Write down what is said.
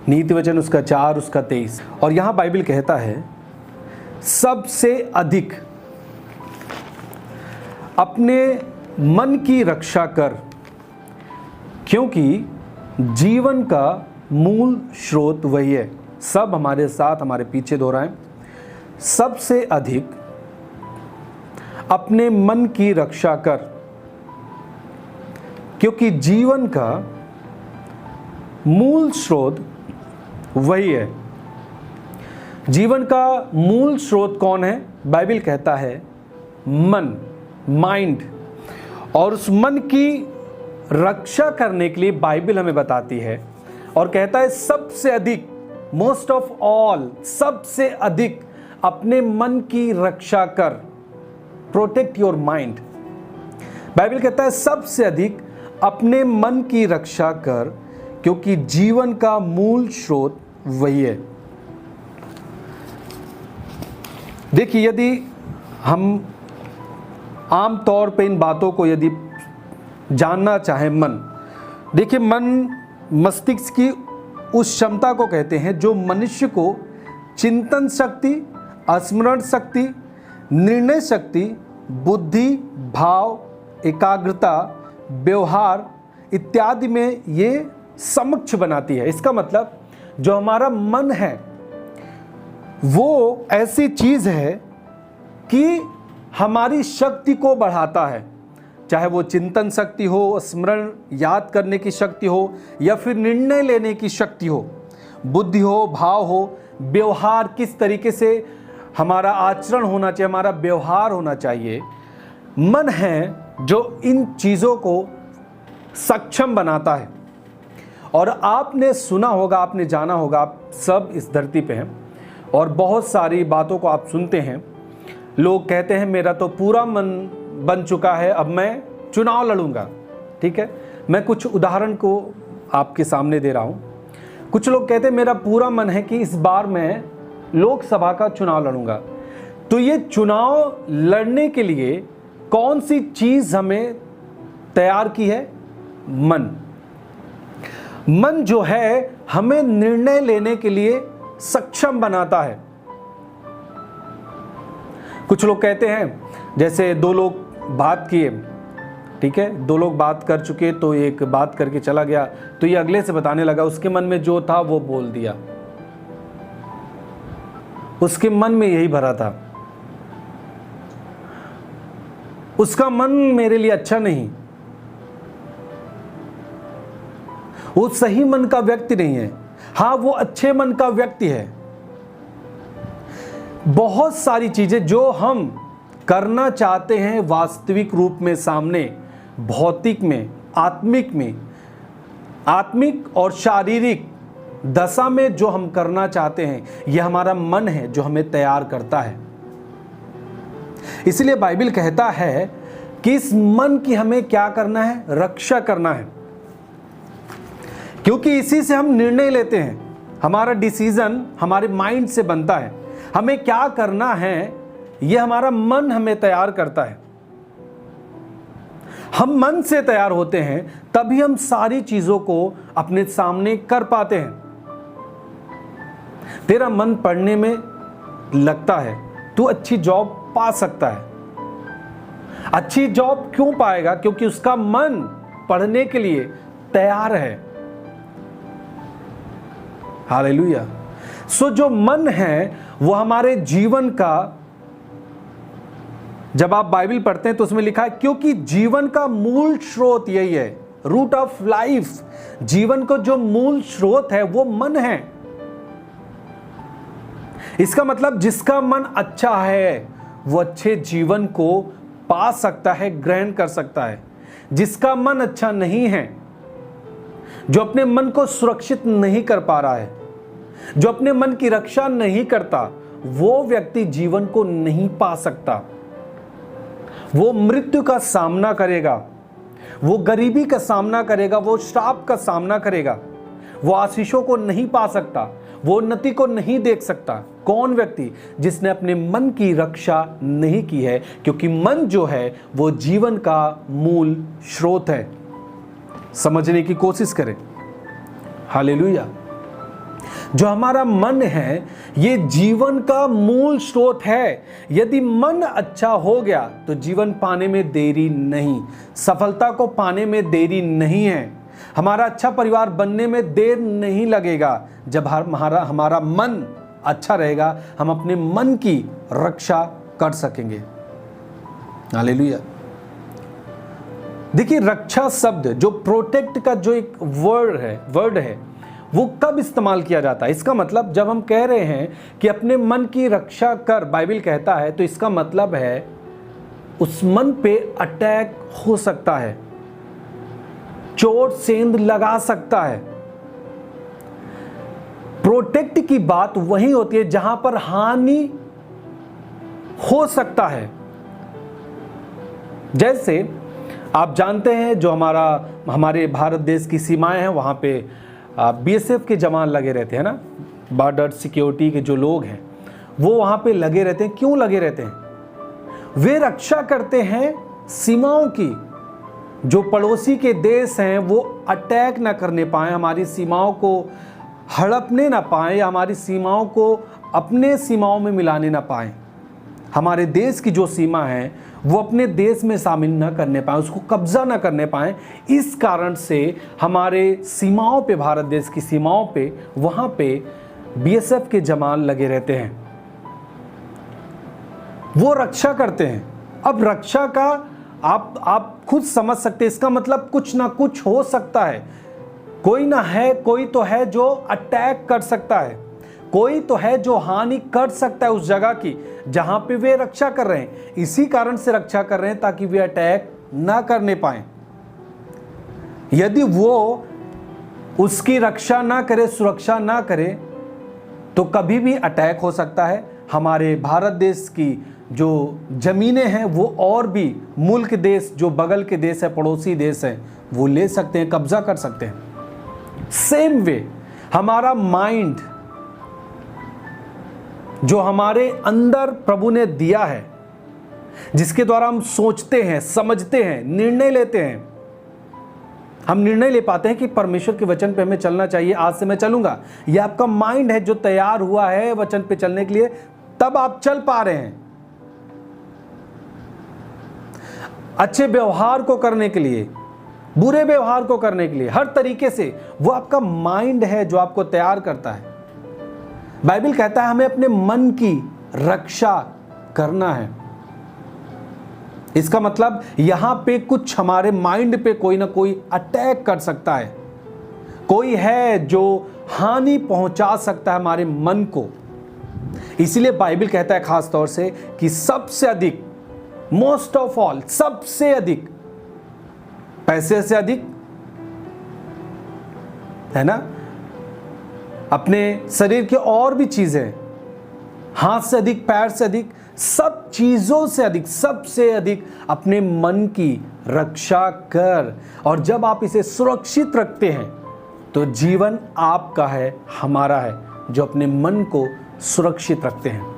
नीति वचन उसका 4 उसका 23। और यहाँ बाइबल कहता है सबसे अधिक अपने मन की रक्षा कर, क्योंकि जीवन का मूल स्रोत वही है। सब हमारे साथ हमारे पीछे दोहराएं, सबसे अधिक अपने मन की रक्षा कर, क्योंकि जीवन का मूल स्रोत वही है। जीवन का मूल स्रोत कौन है? बाइबल कहता है मन, माइंड। और उस मन की रक्षा करने के लिए बाइबल हमें बताती है और कहता है सबसे अधिक, मोस्ट ऑफ ऑल, सबसे अधिक अपने मन की रक्षा कर, प्रोटेक्ट योर माइंड। बाइबल कहता है सबसे अधिक अपने मन की रक्षा कर, क्योंकि जीवन का मूल स्रोत वही है। देखिए, यदि हम आम तौर पे इन बातों को यदि जानना चाहें, मन, देखिए, मन मस्तिष्क की उस क्षमता को कहते हैं जो मनुष्य को चिंतन शक्ति, स्मरण शक्ति, निर्णय शक्ति, बुद्धि, भाव, एकाग्रता, व्यवहार इत्यादि में ये समक्ष बनाती है। इसका मतलब जो हमारा मन है वो ऐसी चीज है कि हमारी शक्ति को बढ़ाता है, चाहे वो चिंतन शक्ति हो, स्मरण याद करने की शक्ति हो, या फिर निर्णय लेने की शक्ति हो, बुद्धि हो, भाव हो, व्यवहार, किस तरीके से हमारा आचरण होना चाहिए, हमारा व्यवहार होना चाहिए। मन है जो इन चीज़ों को सक्षम बनाता है। और आपने सुना होगा, आपने जाना होगा, आप सब इस धरती पे हैं और बहुत सारी बातों को आप सुनते हैं। लोग कहते हैं मेरा तो पूरा मन बन चुका है, अब मैं चुनाव लड़ूंगा। ठीक है, मैं कुछ उदाहरण को आपके सामने दे रहा हूं। कुछ लोग कहते हैं मेरा पूरा मन है कि इस बार मैं लोकसभा का चुनाव लड़ूंगा। तो ये चुनाव लड़ने के लिए कौन सी चीज हमें तैयार की है? मन। मन जो है हमें निर्णय लेने के लिए सक्षम बनाता है। कुछ लोग कहते हैं, जैसे दो लोग बात किए, ठीक है, दो लोग बात कर चुके, तो एक बात करके चला गया, तो ये अगले से बताने लगा, उसके मन में जो था वो बोल दिया, उसके मन में यही भरा था, उसका मन मेरे लिए अच्छा नहीं, वो सही मन का व्यक्ति नहीं है। हाँ, वो अच्छे मन का व्यक्ति है। बहुत सारी चीजें जो हम करना चाहते हैं वास्तविक रूप में, सामने भौतिक में, आत्मिक और शारीरिक दशा में जो हम करना चाहते हैं, यह हमारा मन है जो हमें तैयार करता है। इसलिए बाइबल कहता है कि इस मन की हमें क्या करना है? रक्षा करना है, क्योंकि इसी से हम निर्णय लेते हैं। हमारा डिसीजन हमारे माइंड से बनता है। हमें क्या करना है यह हमारा मन हमें तैयार करता है। हम मन से तैयार होते हैं तभी हम सारी चीजों को अपने सामने कर पाते हैं। तेरा मन पढ़ने में लगता है, तू अच्छी जॉब पा सकता है। अच्छी जॉब क्यों पाएगा? क्योंकि उसका मन पढ़ने के लिए तैयार है। हालेलुया। सो जो मन है वो हमारे जीवन का, जब आप बाइबल पढ़ते हैं तो उसमें लिखा है क्योंकि जीवन का मूल स्रोत यही है, रूट ऑफ लाइफ। जीवन को जो मूल स्रोत है वो मन है। इसका मतलब जिसका मन अच्छा है वो अच्छे जीवन को पा सकता है, ग्रहण कर सकता है। जिसका मन अच्छा नहीं है, जो अपने मन को सुरक्षित नहीं कर पा रहा है, जो अपने मन की रक्षा नहीं करता, वो व्यक्ति जीवन को नहीं पा सकता। वो मृत्यु का सामना करेगा, वो गरीबी का सामना करेगा, वो श्राप का सामना करेगा, वो आशीषों को नहीं पा सकता, वो उन्नति को नहीं देख सकता। कौन व्यक्ति? जिसने अपने मन की रक्षा नहीं की है, क्योंकि मन जो है वो जीवन का मूल स्रोत है। समझने की कोशिश करें। हालेलुया। जो हमारा मन है ये जीवन का मूल स्रोत है। यदि मन अच्छा हो गया तो जीवन पाने में देरी नहीं, सफलता को पाने में देरी नहीं है, हमारा अच्छा परिवार बनने में देर नहीं लगेगा। जब हमारा मन अच्छा रहेगा हम अपने मन की रक्षा कर सकेंगे। हालेलुया। देखिए, रक्षा शब्द जो प्रोटेक्ट का जो एक वर्ड है वो कब इस्तेमाल किया जाता है? इसका मतलब जब हम कह रहे हैं कि अपने मन की रक्षा कर, बाइबल कहता है, तो इसका मतलब है उस मन पे अटैक हो सकता है, चोट सेंध लगा सकता है। प्रोटेक्ट की बात वही होती है जहां पर हानि हो सकता है। जैसे आप जानते हैं जो हमारे भारत देश की सीमाएं हैं वहां पे बीएसएफ के जवान लगे रहते हैं ना, बॉर्डर सिक्योरिटी के जो लोग हैं वो वहां पे लगे रहते हैं। क्यों लगे रहते हैं? वे रक्षा करते हैं सीमाओं की। जो पड़ोसी के देश हैं वो अटैक ना करने पाए, हमारी सीमाओं को हड़पने ना पाए, हमारी सीमाओं को अपने सीमाओं में मिलाने ना पाए। हमारे देश की जो सीमा है वो अपने देश में शामिल ना करने पाए, उसको कब्जा ना करने पाए। इस कारण से हमारे सीमाओं पे, भारत देश की सीमाओं पे, वहां पे बीएसएफ के जवान लगे रहते हैं, वो रक्षा करते हैं। अब रक्षा का आप खुद समझ सकते हैं, इसका मतलब कुछ ना कुछ हो सकता है। कोई ना है, कोई तो है जो अटैक कर सकता है, कोई तो है जो हानि कर सकता है उस जगह की जहां पे वे रक्षा कर रहे हैं। इसी कारण से रक्षा कर रहे हैं ताकि वे अटैक ना करने पाए। यदि वो उसकी रक्षा ना करे, सुरक्षा ना करे, तो कभी भी अटैक हो सकता है। हमारे भारत देश की जो जमीनें हैं वो और भी मुल्क देश, जो बगल के देश है, पड़ोसी देश है, वो ले सकते हैं, कब्जा कर सकते हैं। सेम वे हमारा माइंड जो हमारे अंदर प्रभु ने दिया है, जिसके द्वारा हम सोचते हैं, समझते हैं, निर्णय लेते हैं। हम निर्णय ले पाते हैं कि परमेश्वर के वचन पे हमें चलना चाहिए, आज से मैं चलूंगा। यह आपका माइंड है जो तैयार हुआ है वचन पे चलने के लिए, तब आप चल पा रहे हैं। अच्छे व्यवहार को करने के लिए, बुरे व्यवहार को करने के लिए, हर तरीके से वो आपका माइंड है जो आपको तैयार करता है। बाइबल कहता है हमें अपने मन की रक्षा करना है। इसका मतलब यहां पे कुछ हमारे माइंड पे कोई ना कोई अटैक कर सकता है, कोई है जो हानि पहुंचा सकता है हमारे मन को। इसीलिए बाइबल कहता है खास तौर से कि सबसे अधिक, मोस्ट ऑफ ऑल, सबसे अधिक, पैसे से अधिक, है ना, अपने शरीर की और भी चीजें, हाथ से अधिक, पैर से अधिक, सब चीजों से अधिक, सबसे अधिक अपने मन की रक्षा कर। और जब आप इसे सुरक्षित रखते हैं तो जीवन आपका है, हमारा है, जो अपने मन को सुरक्षित रखते हैं।